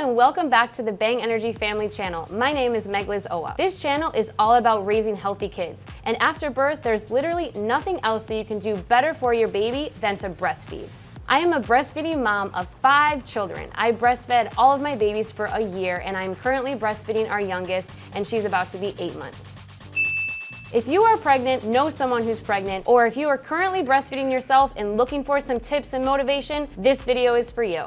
and welcome back to the Bang Energy Family channel. My name is Meg-Liz Owa. This channel is all about raising healthy kids, and after birth, there's literally nothing else that you can do better for your baby than to breastfeed. I am a breastfeeding mom of 5 children. I breastfed all of my babies for a year, and I'm currently breastfeeding our youngest, and she's about to be 8 months. If you are pregnant, know someone who's pregnant, or if you are currently breastfeeding yourself and looking for some tips and motivation, this video is for you.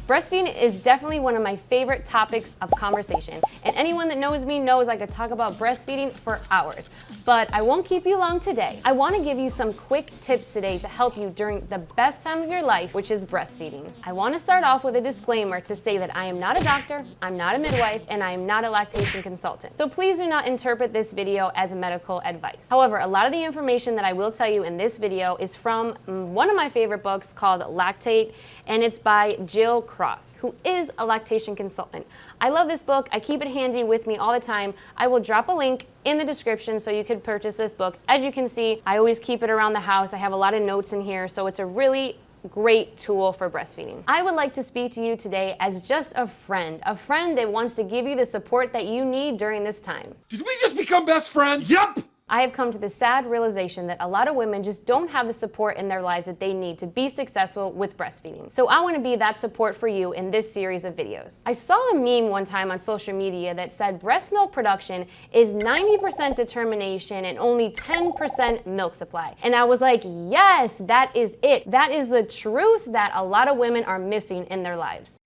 Breastfeeding is definitely one of my favorite topics of conversation, and anyone that knows me knows I could talk about breastfeeding for hours. But I won't keep you long today. I want to give you some quick tips today to help you during the best time of your life, which is breastfeeding. I want to start off with a disclaimer to say that I am not a doctor, I'm not a midwife, and I am not a lactation consultant. So please do not interpret this video as medical advice. However, a lot of the information that I will tell you in this video is from one of my favorite books called Lactate, and it's by Jill Cross, who is a lactation consultant. I love this book. I keep it handy with me all the time. I will drop a link in the description so you can purchase this book. As you can see, I always keep it around the house. I have a lot of notes in here, so it's a really great tool for breastfeeding. I would like to speak to you today as just a friend that wants to give you the support that you need during this time. Did we just become best friends? Yep! I have come to the sad realization that a lot of women just don't have the support in their lives that they need to be successful with breastfeeding. So I want to be that support for you in this series of videos. I saw a meme one time on social media that said breast milk production is 90% determination and only 10% milk supply. And I was like, yes, that is it. That is the truth that a lot of women are missing in their lives.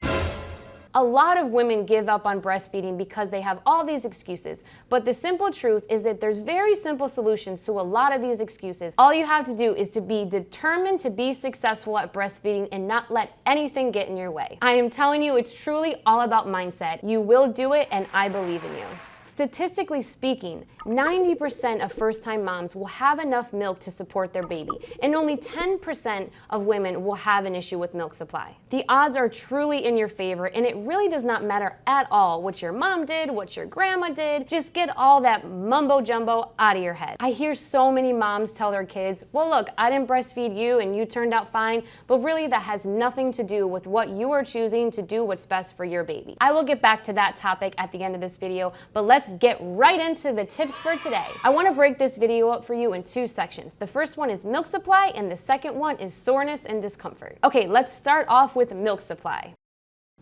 A lot of women give up on breastfeeding because they have all these excuses, but the simple truth is that there's very simple solutions to a lot of these excuses. All you have to do is to be determined to be successful at breastfeeding and not let anything get in your way. I am telling you, it's truly all about mindset. You will do it, and I believe in you. Statistically speaking, 90% of first-time moms will have enough milk to support their baby, and only 10% of women will have an issue with milk supply. The odds are truly in your favor, and it really does not matter at all what your mom did, what your grandma did. Just get all that mumbo-jumbo out of your head. I hear so many moms tell their kids, well, look, I didn't breastfeed you and you turned out fine, but really that has nothing to do with what you are choosing to do what's best for your baby. I will get back to that topic at the end of this video, but let's get right into the tips for today. I want to break this video up for you in 2 sections. The first one is milk supply, and the second one is soreness and discomfort. Okay, let's start off with milk supply.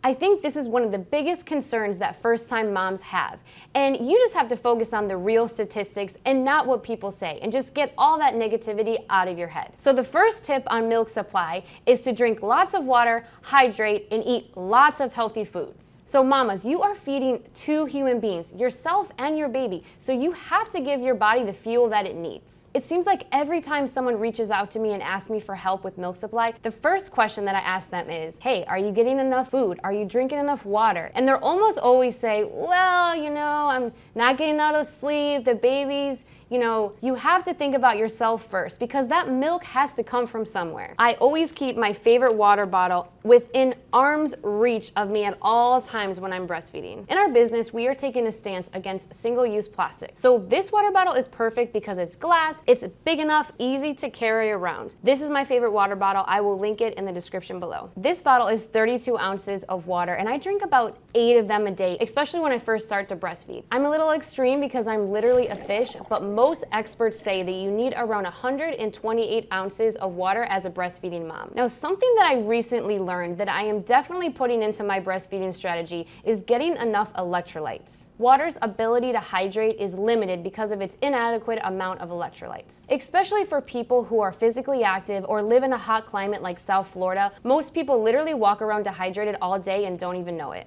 I think this is one of the biggest concerns that first-time moms have, and you just have to focus on the real statistics and not what people say, and just get all that negativity out of your head. So the first tip on milk supply is to drink lots of water, hydrate, and eat lots of healthy foods. So mamas, you are feeding 2 human beings, yourself and your baby, so you have to give your body the fuel that it needs. It seems like every time someone reaches out to me and asks me for help with milk supply, the first question that I ask them is, hey, are you getting enough food? Are you drinking enough water? And they'll almost always say, well, you know, I'm not getting out of sleep, the baby's, you know, you have to think about yourself first because that milk has to come from somewhere. I always keep my favorite water bottle within arm's reach of me at all times when I'm breastfeeding. In our business, we are taking a stance against single-use plastic. So this water bottle is perfect because it's glass, it's big enough, easy to carry around. This is my favorite water bottle. I will link it in the description below. This bottle is 32 ounces of water, and I drink about 8 of them a day, especially when I first start to breastfeed. I'm a little extreme because I'm literally a fish, but most experts say that you need around 128 ounces of water as a breastfeeding mom. Now, something that I recently learned that I am definitely putting into my breastfeeding strategy is getting enough electrolytes. Water's ability to hydrate is limited because of its inadequate amount of electrolytes. Especially for people who are physically active or live in a hot climate like South Florida, most people literally walk around dehydrated all day and don't even know it.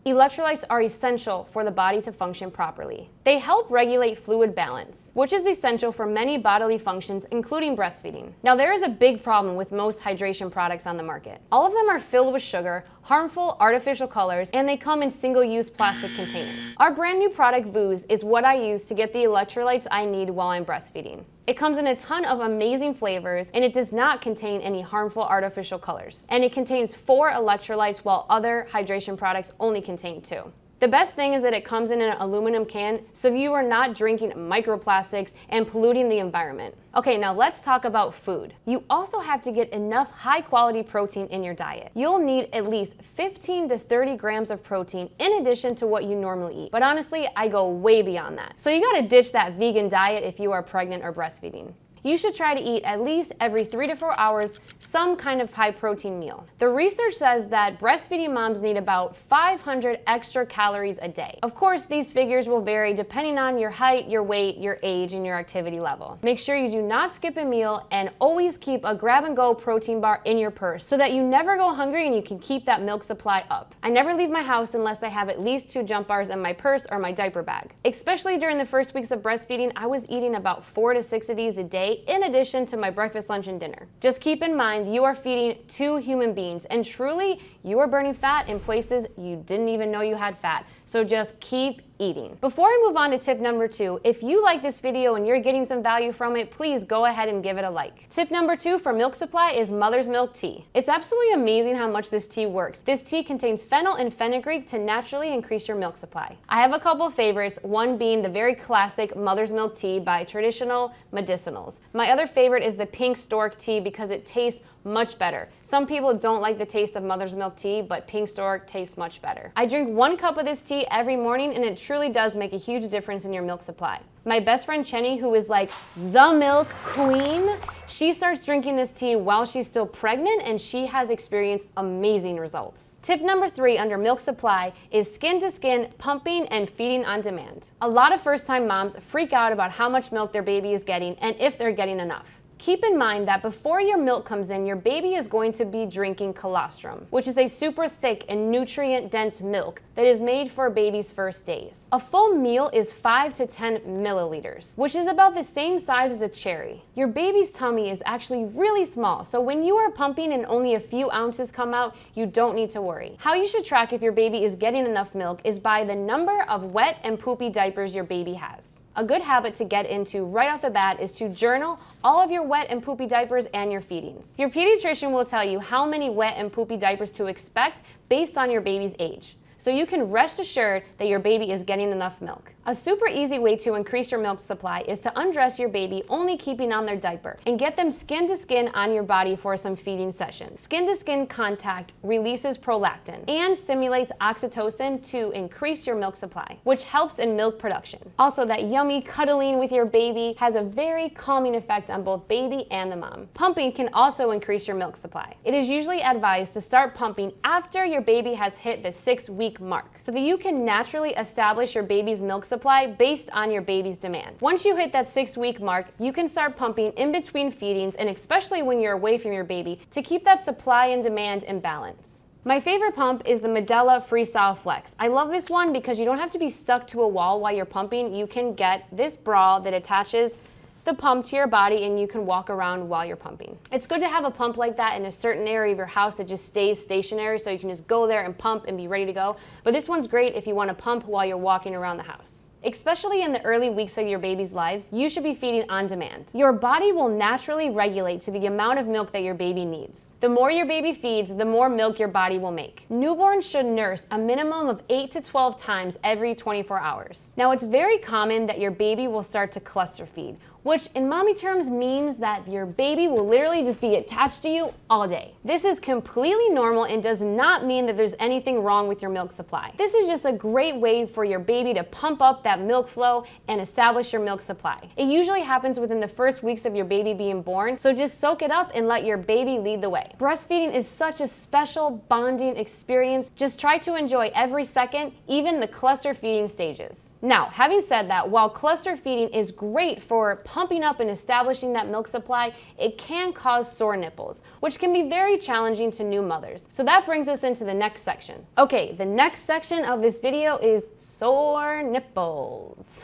Electrolytes are essential for the body to function properly. They help regulate fluid balance, which is essential for many bodily functions, including breastfeeding. Now, there is a big problem with most hydration products on the market. All of them are filled with sugar, harmful artificial colors, and they come in single-use plastic containers. Our brand new product, Vooz, is what I use to get the electrolytes I need while I'm breastfeeding. It comes in a ton of amazing flavors, and it does not contain any harmful artificial colors. And it contains 4 electrolytes while other hydration products only contain 2. The best thing is that it comes in an aluminum can, so you are not drinking microplastics and polluting the environment. Okay, now let's talk about food. You also have to get enough high-quality protein in your diet. You'll need at least 15 to 30 grams of protein in addition to what you normally eat. But honestly, I go way beyond that. So you gotta ditch that vegan diet if you are pregnant or breastfeeding. You should try to eat at least every 3 to 4 hours some kind of high protein meal. The research says that breastfeeding moms need about 500 extra calories a day. Of course, these figures will vary depending on your height, your weight, your age, and your activity level. Make sure you do not skip a meal and always keep a grab-and-go protein bar in your purse so that you never go hungry and you can keep that milk supply up. I never leave my house unless I have at least 2 jump bars in my purse or my diaper bag. Especially during the first weeks of breastfeeding, I was eating about 4 to 6 of these a day in addition to my breakfast, lunch, and dinner. Just keep in mind you are feeding 2 human beings, and truly you are burning fat in places you didn't even know you had fat. So just keep eating. Before I move on to tip number 2, if you like this video and you're getting some value from it, please go ahead and give it a like. Tip number 2 for milk supply is mother's milk tea. It's absolutely amazing how much this tea works. This tea contains fennel and fenugreek to naturally increase your milk supply. I have a couple favorites, one being the very classic mother's milk tea by Traditional Medicinals. My other favorite is the pink stork tea because it tastes much better. Some people don't like the taste of mother's milk tea, but pink stork tastes much better. I drink 1 cup of this tea every morning and it truly does make a huge difference in your milk supply. My best friend Chenny, who is like the milk queen, she starts drinking this tea while she's still pregnant and she has experienced amazing results. Tip number 3 under milk supply is skin-to-skin pumping and feeding on demand. A lot of first-time moms freak out about how much milk their baby is getting and if they're getting enough. Keep in mind that before your milk comes in, your baby is going to be drinking colostrum, which is a super thick and nutrient-dense milk that is made for a baby's first days. A full meal is 5 to 10 milliliters, which is about the same size as a cherry. Your baby's tummy is actually really small, so when you are pumping and only a few ounces come out, you don't need to worry. How you should track if your baby is getting enough milk is by the number of wet and poopy diapers your baby has. A good habit to get into right off the bat is to journal all of your wet and poopy diapers and your feedings. Your pediatrician will tell you how many wet and poopy diapers to expect based on your baby's age, so you can rest assured that your baby is getting enough milk. A super easy way to increase your milk supply is to undress your baby only keeping on their diaper and get them skin to skin on your body for some feeding sessions. Skin to skin contact releases prolactin and stimulates oxytocin to increase your milk supply, which helps in milk production. Also, that yummy cuddling with your baby has a very calming effect on both baby and the mom. Pumping can also increase your milk supply. It is usually advised to start pumping after your baby has hit the 6-week mark so that you can naturally establish your baby's milk supply based on your baby's demand. Once you hit that 6-week mark, you can start pumping in between feedings, and especially when you're away from your baby, to keep that supply and demand in balance. My favorite pump is the Medela Freestyle Flex. I love this one because you don't have to be stuck to a wall while you're pumping. You can get this bra that attaches the pump to your body and you can walk around while you're pumping. It's good to have a pump like that in a certain area of your house that just stays stationary so you can just go there and pump and be ready to go. But this one's great if you want to pump while you're walking around the house. Especially in the early weeks of your baby's lives, you should be feeding on demand. Your body will naturally regulate to the amount of milk that your baby needs. The more your baby feeds, the more milk your body will make. Newborns should nurse a minimum of 8 to 12 times every 24 hours. Now, it's very common that your baby will start to cluster feed, which in mommy terms means that your baby will literally just be attached to you all day. This is completely normal and does not mean that there's anything wrong with your milk supply. This is just a great way for your baby to pump up that milk flow and establish your milk supply. It usually happens within the first weeks of your baby being born, so just soak it up and let your baby lead the way. Breastfeeding is such a special bonding experience. Just try to enjoy every second, even the cluster feeding stages. Now, having said that, while cluster feeding is great for pumping up and establishing that milk supply, it can cause sore nipples, which can be very challenging to new mothers. So that brings us into the next section. Okay, the next section of this video is sore nipples.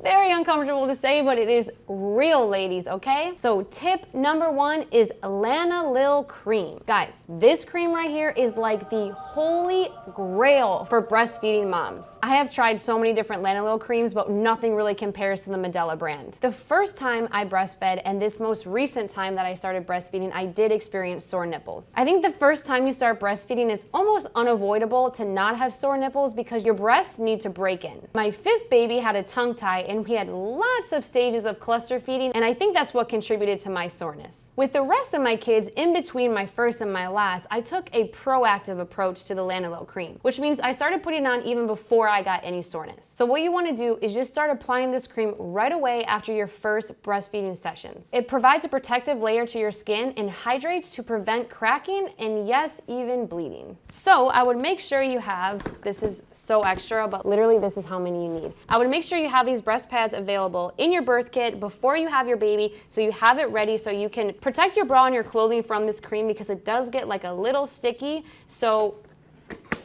Very uncomfortable to say, but it is real, ladies, okay? So tip number 1 is Lanolil cream. Guys, this cream right here is like the holy grail for breastfeeding moms. I have tried so many different Lanolil creams, but nothing really compares to the Medela brand. The first time I breastfed and this most recent time that I started breastfeeding, I did experience sore nipples. I think the first time you start breastfeeding, it's almost unavoidable to not have sore nipples because your breasts need to break in. My 5th baby had a tongue tie and we had lots of stages of cluster feeding, and I think that's what contributed to my soreness. With the rest of my kids, in between my first and my last, I took a proactive approach to the Lanolil cream, which means I started putting it on even before I got any soreness. So what you want to do is just start applying this cream right away after your first breastfeeding sessions. It provides a protective layer to your skin and hydrates to prevent cracking and yes, even bleeding. So I would make sure you have, this is so extra, but literally this is how many you need. I would make sure you have these breast pads available in your birth kit before you have your baby, so you have it ready so you can protect your bra and your clothing from this cream because it does get like a little sticky. So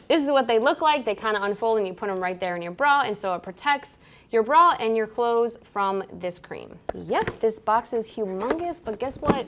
this is what they look like. They kind of unfold and you put them right there in your bra, and so it protects your bra and your clothes from this cream. Yep, this box is humongous, but guess what?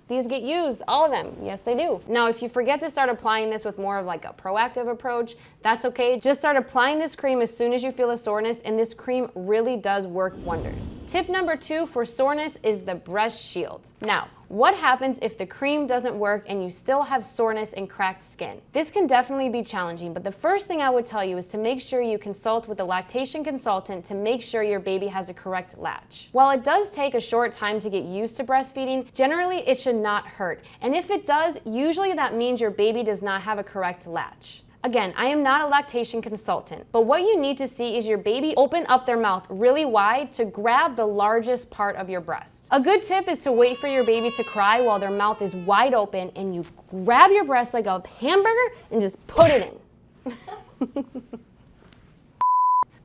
These get used, all of them. Yes, they do. Now, if you forget to start applying this with more of like a proactive approach, that's okay. Just start applying this cream as soon as you feel a soreness, and this cream really does work wonders. Tip number 2 for soreness is the breast shield. Now, what happens if the cream doesn't work and you still have soreness and cracked skin? This can definitely be challenging, but the first thing I would tell you is to make sure you consult with a lactation consultant to make sure your baby has a correct latch. While it does take a short time to get used to breastfeeding, generally it should not hurt. And if it does, usually that means your baby does not have a correct latch. Again, I am not a lactation consultant, but what you need to see is your baby open up their mouth really wide to grab the largest part of your breast. A good tip is to wait for your baby to cry while their mouth is wide open, and you grab your breast like a hamburger and just put it in.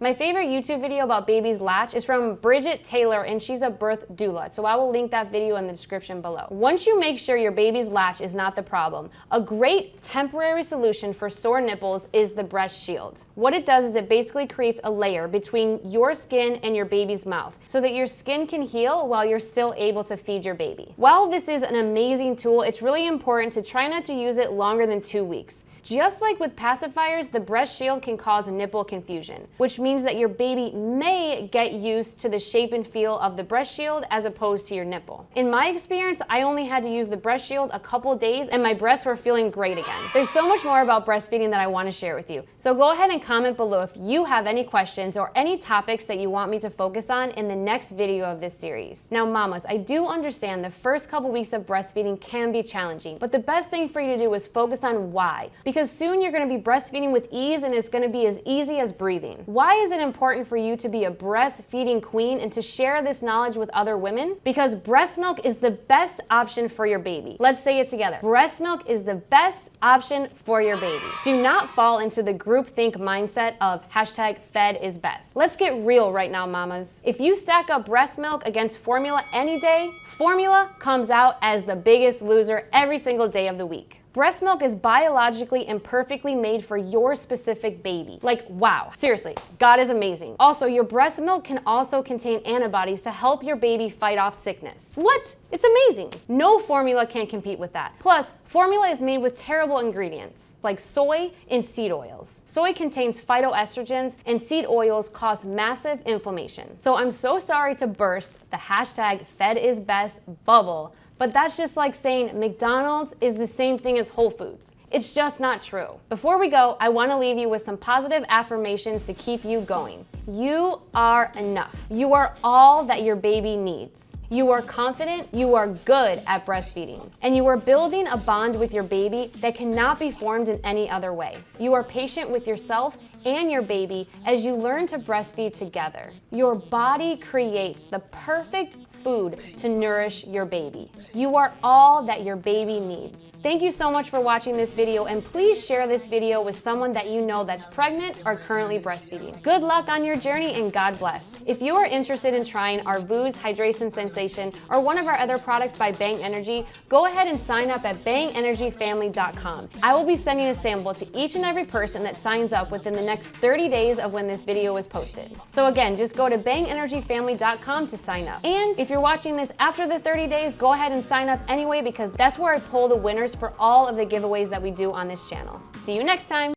My favorite YouTube video about baby's latch is from Bridget Taylor, and she's a birth doula, so I will link that video in the description below. Once you make sure your baby's latch is not the problem, a great temporary solution for sore nipples is the breast shield. What it does is it basically creates a layer between your skin and your baby's mouth so that your skin can heal while you're still able to feed your baby. While this is an amazing tool, it's really important to try not to use it longer than 2 weeks. Just like with pacifiers, the breast shield can cause nipple confusion, which means that your baby may get used to the shape and feel of the breast shield as opposed to your nipple. In my experience, I only had to use the breast shield a couple days and my breasts were feeling great again. There's so much more about breastfeeding that I want to share with you. So go ahead and comment below if you have any questions or any topics that you want me to focus on in the next video of this series. Now, mamas, I do understand the first couple weeks of breastfeeding can be challenging, but the best thing for you to do is focus on why. Because soon you're going to be breastfeeding with ease and it's going to be as easy as breathing. Why is it important for you to be a breastfeeding queen and to share this knowledge with other women? Because breast milk is the best option for your baby. Let's say it together. Breast milk is the best option for your baby. Do not fall into the groupthink mindset of #fed is best. Let's get real right now, mamas. If you stack up breast milk against formula any day, formula comes out as the biggest loser every single day of the week. Breast milk is biologically and perfectly made for your specific baby. Like, wow, seriously, God is amazing. Also, your breast milk can also contain antibodies to help your baby fight off sickness. What? It's amazing. No formula can compete with that. Plus, formula is made with terrible ingredients like soy and seed oils. Soy contains phytoestrogens and seed oils cause massive inflammation. So I'm so sorry to burst the #FedIsBest bubble, but that's just like saying McDonald's is the same thing as Whole Foods. It's just not true. Before we go, I want to leave you with some positive affirmations to keep you going. You are enough. You are all that your baby needs. You are confident, you are good at breastfeeding, and you are building a bond with your baby that cannot be formed in any other way. You are patient with yourself and your baby as you learn to breastfeed together. Your body creates the perfect food to nourish your baby. You are all that your baby needs. Thank you so much for watching this video, and please share this video with someone that you know that's pregnant or currently breastfeeding. Good luck on your journey and God bless. If you are interested in trying our Booze Hydration Sensation or one of our other products by Bang Energy, go ahead and sign up at bangenergyfamily.com. I will be sending a sample to each and every person that signs up within the next next 30 days of when this video is posted. So again, just go to bangenergyfamily.com to sign up. And if you're watching this after the 30 days, go ahead and sign up anyway, because that's where I pull the winners for all of the giveaways that we do on this channel. See you next time.